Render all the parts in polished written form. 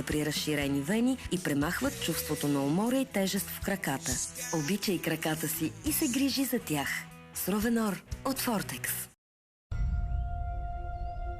при разширени вени и премахват чувството на умора и тежест в краката. Обичай краката си и се грижи за тях. С Ровенор от Фортекс.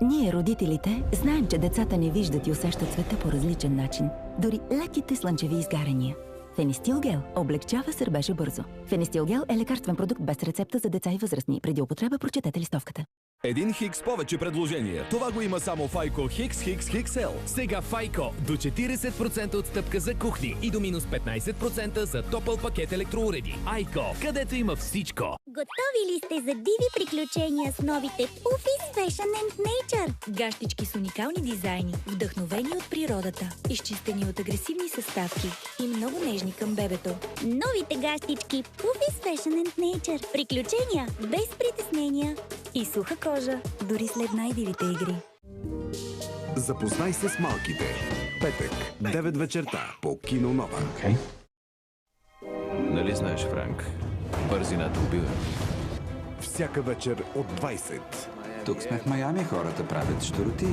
Ние, родителите, знаем, че децата не виждат и усещат света по различен начин. Дори леките слънчеви изгаряния. Фенестилгел облегчава сърбежа бързо. Фенестилгел е лекарствен продукт без рецепта за деца и възрастни. Преди употреба прочетете листовката. Един Хикс повече предложения. Това го има само в Айко Хикс Хиксел. Сега в Айко до 40% отстъпка за кухни и до минус 15% за топъл пакет електроуреди. Айко, където има всичко. Готови ли сте за диви приключения с новите Puffies Fashion and Nature? Гащички с уникални дизайни, вдъхновени от природата, изчистени от агресивни съставки и много нежни към бебето. Новите гащички Puffies Fashion and Nature. Приключения без притеснения. И суха кожа, дори след най-дивите игри. Запознай се с малките. Петък, 9 вечерта по Кино Нова. Нали знаеш, Франк? Бързината убива. Всяка вечер от 20. Тук сме в Майами, хората правят щуроти.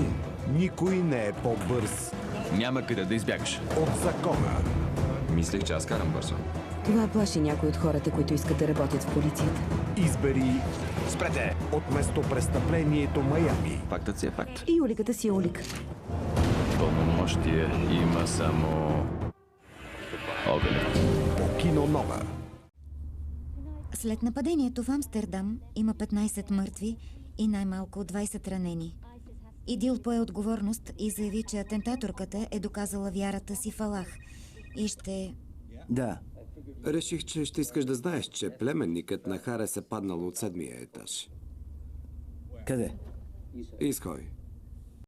Никой не е по-бърз Няма къде да избягаш. от закона. Мислех, че аз карам бързо. Това плаши някои от хората, които искат да работят в полицията. Избери Спрете! от местопрестъплението Майами. Фактът си е факт. И уликата си е улика. Пълномощие има само... огънят. По Кино Нова. След нападението в Амстердам има 15 мъртви и най-малко 20 ранени. Идил пое отговорност и заяви, че атентаторката е доказала вярата си в Аллах и ще... Да. Реших, че ще искаш да знаеш, че племенникът на Харес е паднал от 7-я етаж. Къде? Изхой.